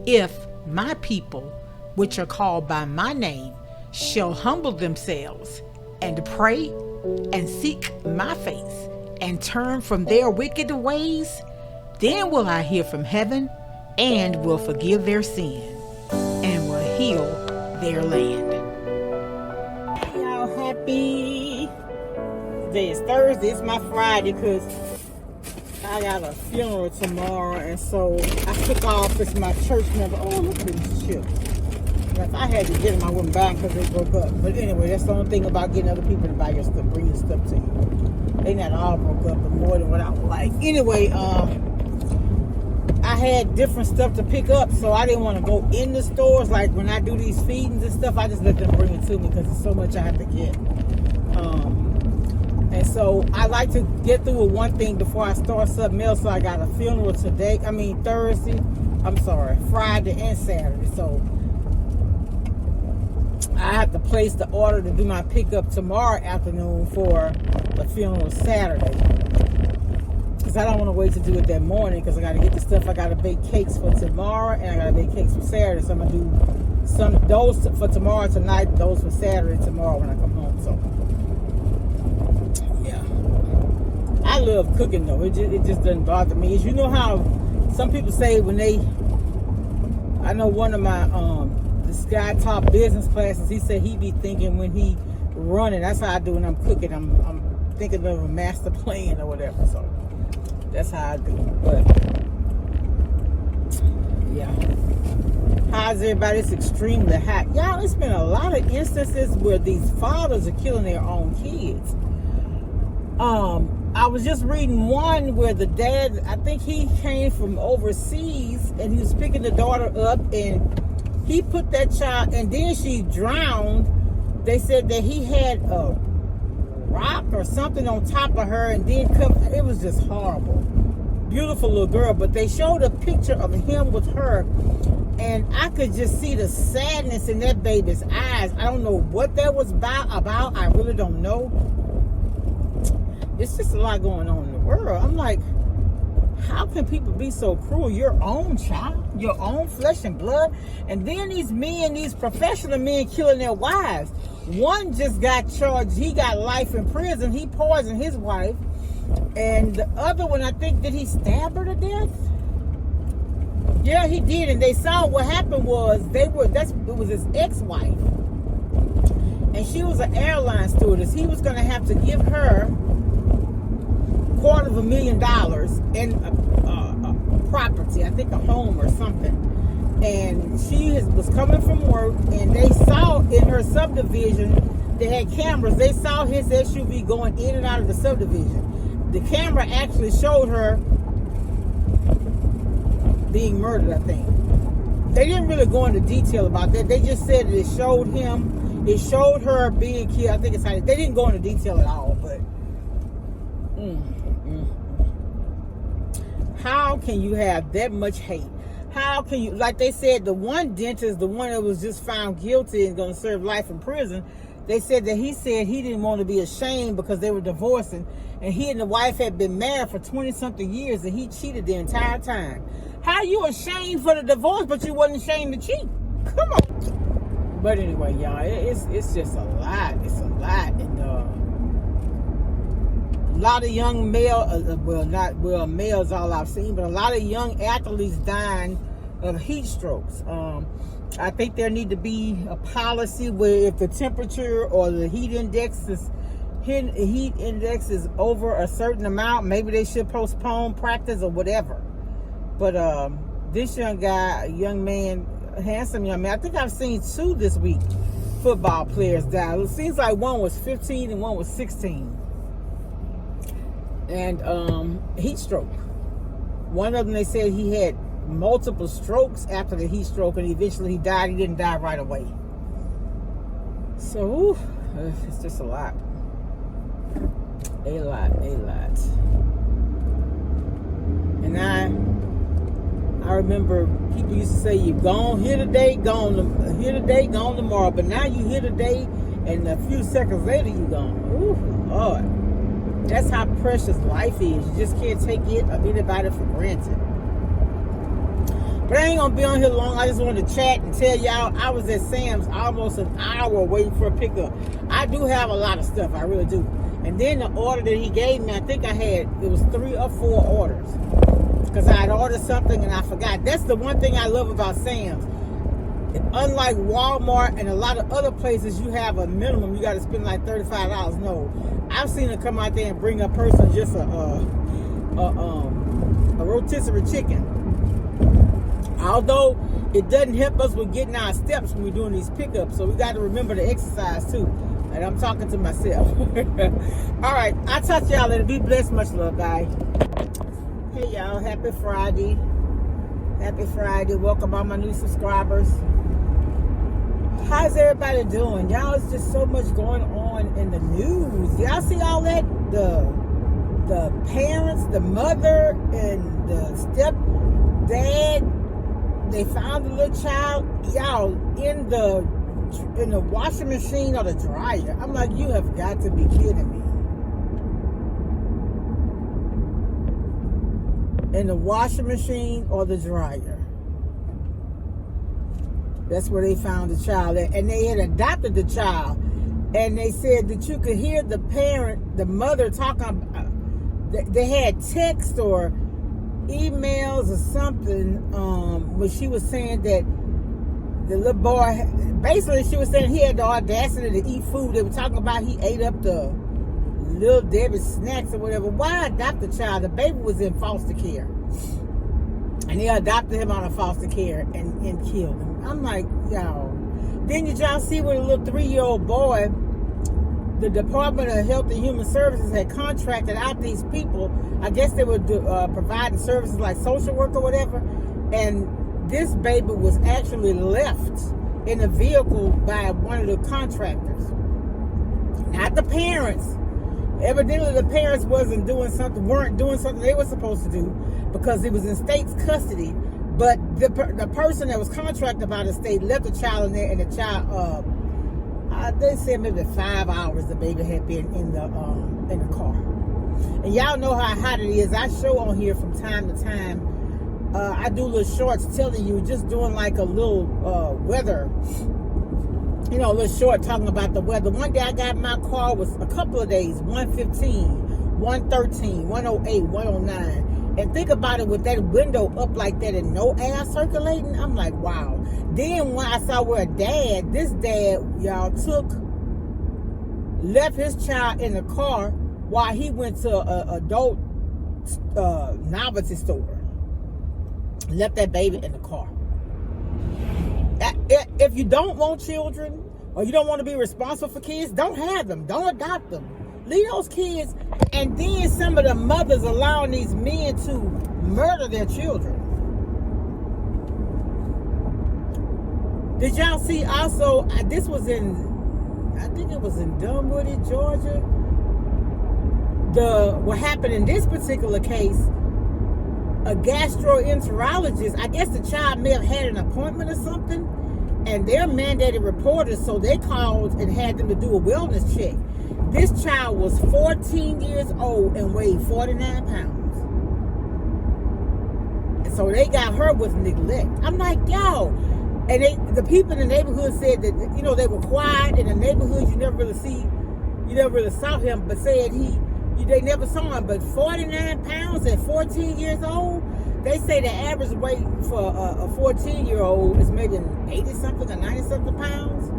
If my people, which are called by my name, shall humble themselves and pray and seek my face and turn from their wicked ways, then will I hear from heaven and will forgive their sin and will heal their land. Y'all happy? Today is Thursday. It's my Friday because I got a funeral tomorrow, and so I took off. It's my church member. Oh, look at these chips. If I had to get them, I wouldn't buy them because they broke up. But anyway, that's the only thing about getting other people to buy your stuff, bring your stuff to you. They not all broke up, but more than what I would like. Anyway, I had different stuff to pick up, so I didn't want to go in the stores. Like when I do these feedings and stuff, I just let them bring it to me because there's so much I have to get. And so I like to get through with one thing before I start something else. So I got a funeral today. Friday and Saturday. So I have to place the order to do my pickup tomorrow afternoon for the funeral Saturday. Because I don't want to wait to do it that morning because I got to get the stuff. I got to bake cakes for tomorrow and I got to bake cakes for Saturday. So I'm going to do those for tomorrow tonight, those for Saturday tomorrow when I come home. So yeah. I love cooking though. It just doesn't bother me. You know how some people say I know one of my this guy taught business classes. He said he be thinking when he running. That's how I do when I'm cooking. I'm thinking of a master plan or whatever. So that's how I do. But yeah, how's everybody? It's extremely hot, y'all. It's been a lot of instances where these fathers are killing their own kids. I was just reading one where the dad, I think he came from overseas and he was picking the daughter up and he put that child, and then she drowned. They said that he had a rock or something on top of her, and then it was just horrible. Beautiful little girl, but they showed a picture of him with her, and I could just see the sadness in that baby's eyes. I don't know what that was about. I really don't know. It's just a lot going on in the world. I'm like, how can people be so cruel? Your own child, your own flesh and blood, and then these professional men killing their wives. One just got charged. He got life in prison. He poisoned his wife, and the other one, I think, did he stab her to death? Yeah, he did. And they saw what happened was it was his ex-wife, and she was an airline stewardess. He was going to have to give her $250,000 in a property, I think a home or something. And she was coming from work, and they saw in her subdivision, they had cameras. They saw his SUV going in and out of the subdivision. The camera actually showed her being murdered, I think. They didn't really go into detail about that. They just said that it showed her being killed. I think it's how they didn't go into detail at all, but how can you have that much hate? How can you, like they said, the one dentist, the one that was just found guilty and going to serve life in prison, they said that he said he didn't want to be ashamed because they were divorcing, and he and the wife had been married for 20-something years, and he cheated the entire time. How you ashamed for the divorce, but you wasn't ashamed to cheat? Come on. But anyway, y'all, it's just a lot. It's a lot, and a lot of young males all I've seen, but a lot of young athletes dying of heat strokes. I think there need to be a policy where if the temperature or the heat index is over a certain amount, maybe they should postpone practice or whatever. But this young guy, a young man, a handsome young man, I think I've seen 2 this week, football players die. It seems like one was 15 and one was 16. And heat stroke. One of them, they said he had multiple strokes after the heat stroke, and eventually he died. He didn't die right away. So it's just a lot. A lot. And I remember people used to say, "You gone here today, gone tomorrow." But now you here today, and a few seconds later you gone. Ooh, Lord. That's how precious life is. You just can't take it or anybody for granted. But I ain't gonna be on here long. I just wanted to chat and tell y'all I was at Sam's almost an hour waiting for a pickup. I do have a lot of stuff, I really do. And then the order that he gave me, I think it was 3 or 4 orders. Because I had ordered something and I forgot. That's the one thing I love about Sam's. Unlike Walmart and a lot of other places, you have a minimum. You got to spend like $35. No, I've seen it come out there and bring a person just a rotisserie chicken. Although it doesn't help us with getting our steps when we're doing these pickups, so we got to remember to exercise too. And I'm talking to myself. All right, I'll talk to y'all later. Be blessed. Much love, guys. Hey y'all, happy Friday. Happy Friday. Welcome all my new subscribers. How's everybody doing? Y'all, it's just so much going on in the news. Y'all see all that? The parents, the mother, and the stepdad, they found the little child, y'all, in the washing machine or the dryer. I'm like, you have got to be kidding me. In the washing machine or the dryer. That's where they found the child. And they had adopted the child. And they said that you could hear the parent, the mother talking about, they had text or emails or something, where she was saying that the little boy, basically she was saying he had the audacity to eat food. They were talking about he ate up the Little Debbie snacks or whatever. Why adopt the child? The baby was in foster care. And they adopted him out of foster care and killed him. I'm like, y'all. Then did y'all see where the little 3-year-old boy, the Department of Health and Human Services had contracted out these people. I guess they were providing services like social work or whatever. And this baby was actually left in a vehicle by one of the contractors. Not the parents. Evidently the parents weren't doing something they were supposed to do because it was in state's custody. But the person that was contracted by the state left the child in there, and the child, they said maybe 5 hours the baby had been in the car. And y'all know how hot it is. I show on here from time to time. I do little shorts telling you, just doing like a little weather. You know, a little short talking about the weather. One day I got in my car, was a couple of days, 115, 113, 108, 109. And think about it, with that window up like that and no air circulating, I'm like, wow. Then when I saw where this dad, y'all, left his child in the car while he went to an adult novelty store. Left that baby in the car. If you don't want children or you don't want to be responsible for kids, don't have them. Don't adopt them. Leave those kids. And then some of the mothers allowing these men to murder their children. Did y'all see also, this was I think it was in Dunwoody, Georgia. What happened in this particular case, a gastroenterologist, I guess the child may have had an appointment or something, and they're mandated reporters, so they called and had them to do a wellness check. This child was 14 years old and weighed 49 pounds. And so they got her with neglect. I'm like, yo. And the people in the neighborhood said that, you know, they were quiet in the neighborhood. You never really saw him, but said they never saw him. But 49 pounds at 14 years old, they say the average weight for a 14-year-old is maybe 80-something or 90-something pounds.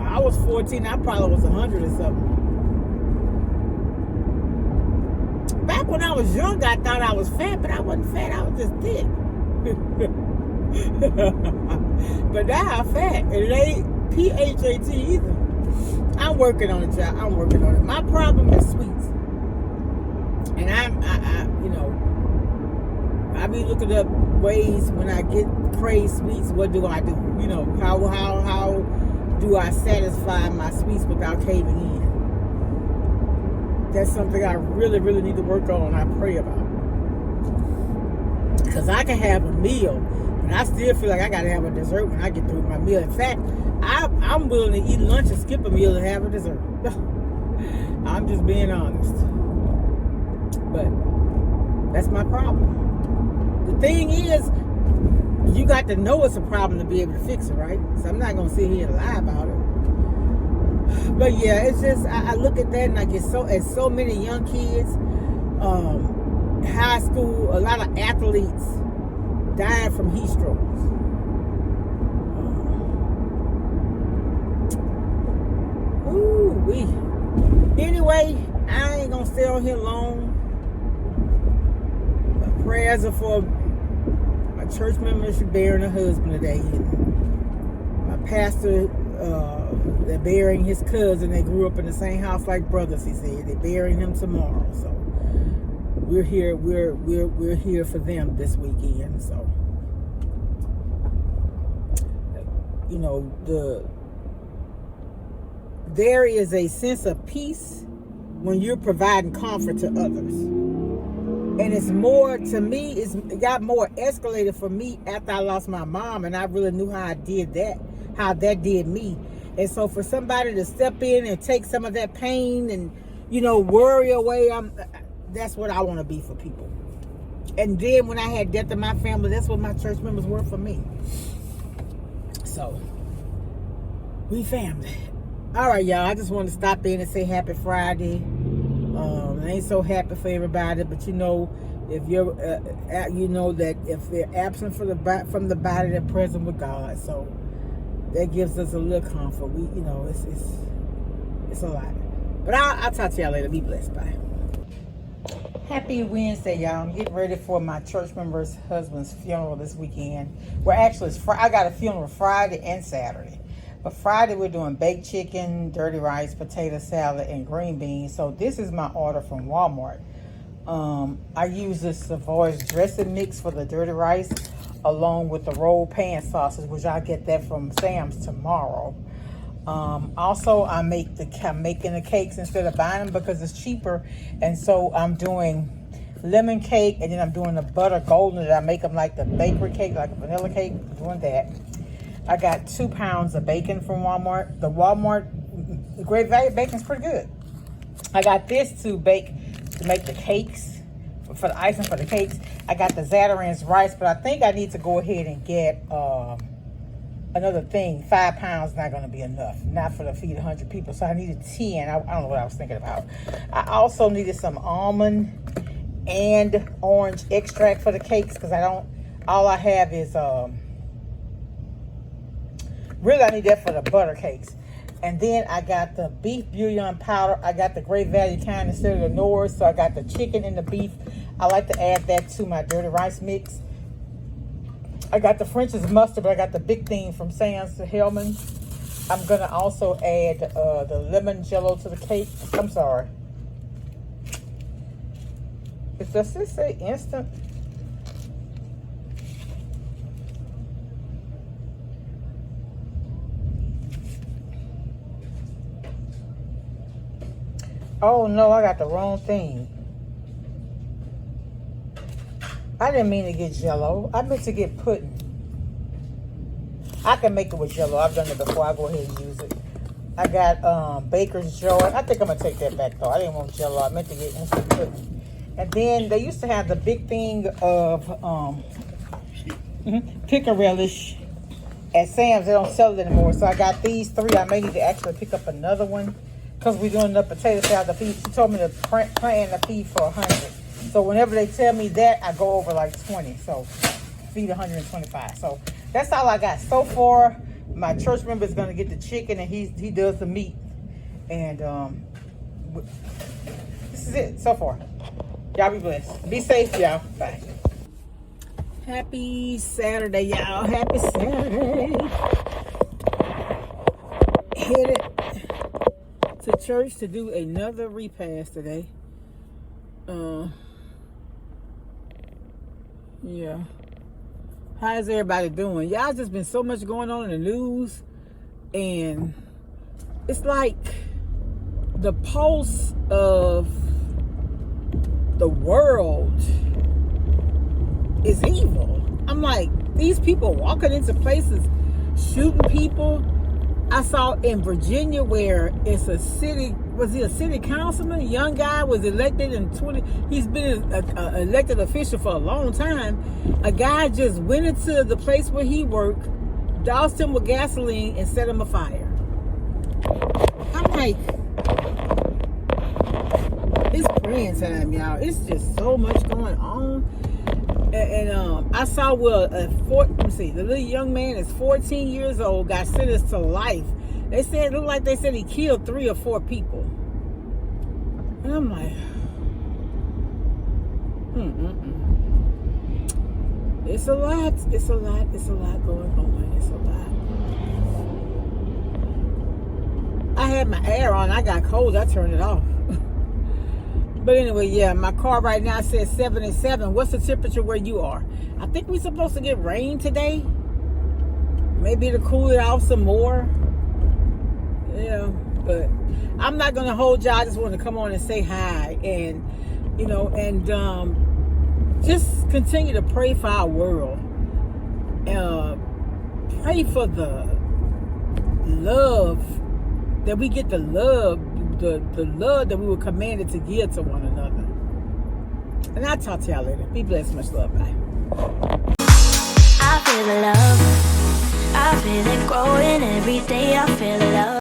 I was 14, I probably was 100 or something. Back when I was young, I thought I was fat, but I wasn't fat, I was just thick. But now I'm fat, and it ain't PHAT either. I'm working on it, y'all. I'm working on it. My problem is sweets. And I be looking up ways when I get crave sweets, what do I do? You know, how do I satisfy my sweets without caving in? That's something I really, really need to work on. I pray about. Because I can have a meal, but I still feel like I got to have a dessert when I get through my meal. In fact, I'm willing to eat lunch and skip a meal and have a dessert. I'm just being honest. But that's my problem. the thing is, you got to know it's a problem to be able to fix it, right? So I'm not gonna sit here and lie about it. But yeah, it's just I look at that and I get so many young kids, high school, a lot of athletes dying from heat strokes. Anyway, I ain't gonna stay on here long. My prayers are for my church members burying her husband today. And my pastor, they're burying his cousin. They grew up in the same house like brothers, he said. They're burying him tomorrow. So we're here for them this weekend. So you know, there is a sense of peace when you're providing comfort to others. And it's more, to me, it got more escalated for me after I lost my mom, and I really knew how I did that, how that did me. And so for somebody to step in and take some of that pain and, you know, worry away, that's what I want to be for people. And then when I had death in my family, that's what my church members were for me. So, we family. All right, y'all. I just want to stop in and say happy Friday. I ain't so happy for everybody, but you know, if you're, you know that if they're absent from the body, they're present with God. So that gives us a little comfort. We, you know, it's a lot. But I'll talk to y'all later. Be blessed. Bye. Happy Wednesday, y'all. I'm getting ready for my church member's husband's funeral this weekend. Well, actually, I got a funeral Friday and Saturday. But Friday, we're doing baked chicken, dirty rice, potato salad, and green beans. So this is my order from Walmart. I use this Savoy's dressing mix for the dirty rice, along with the rolled pan sausage, which I'll get that from Sam's tomorrow. Also, I'm making the cakes instead of buying them because it's cheaper. And so I'm doing lemon cake, and then I'm doing the butter golden that I make them like the bakery cake, like a vanilla cake. I'm doing that. I got 2 pounds of bacon from Walmart. The Walmart Great Value bacon is pretty good. I got this to make the cakes, for the icing for the cakes. I got the Zatarain's rice, but I think I need to go ahead and get another thing. 5 pounds not going to be enough, not for to feed 100 people. So I needed 10. I don't know what I was thinking about. I also needed some almond and orange extract for the cakes because all I have is really, I need that for the butter cakes. And then I got the beef bouillon powder. I got the Great Value kind instead of the Norris. So I got the chicken and the beef. I like to add that to my dirty rice mix. I got the French's mustard, but I got the big thing from Sam's to Hellman. I'm going to also add the lemon jello to the cake. I'm sorry. Does this say instant? Oh no, I got the wrong thing. I didn't mean to get jello. I meant to get pudding. I can make it with jello. I've done it before. I'll go ahead and use it. I got Baker's Joy. I think I'm going to take that back though. I didn't want jello. I meant to get instant pudding. And then they used to have the big thing of pickle relish at Sam's. They don't sell it anymore. So I got these 3. I may need to actually pick up another one. Because we're doing the potato salad feed. She told me to plan the feed for 100. So whenever they tell me that, I go over like 20. So feed 125. So that's all I got so far. My church member is going to get the chicken and he does the meat. And this is it so far. Y'all be blessed. Be safe, y'all. Bye. Happy Saturday, y'all. Happy Saturday. Headed to church to do another repast today. Yeah. How's everybody doing? Y'all just been so much going on in the news, and it's like the pulse of the world is evil. I'm like, these people walking into places, shooting people. I saw in Virginia where it's a city was he a city councilman? A young guy was elected in 20. He's been an elected official for a long time. A guy just went into the place where he worked, doused him with gasoline, and set him afire. I'm like, it's praying time, y'all. It's just so much going on. And I saw the little young man is 14 years old, got sentenced to life. They said it looked like they said he killed 3 or 4 people. And I'm like, It's a lot. It's a lot. It's a lot going on. It's a lot. I had my air on. I got cold. I turned it off. But anyway, yeah, my car right now says 77. What's the temperature where you are? I think we're supposed to get rain today. Maybe to cool it off some more. Yeah, but I'm not going to hold y'all. I just want to come on and say hi. And, just continue to pray for our world. Pray for the love, that we get the love that we were commanded to give to one another. And I'll talk to y'all later. Be blessed. Much love. Bye. I feel the love. I feel it growing every day. I feel the love.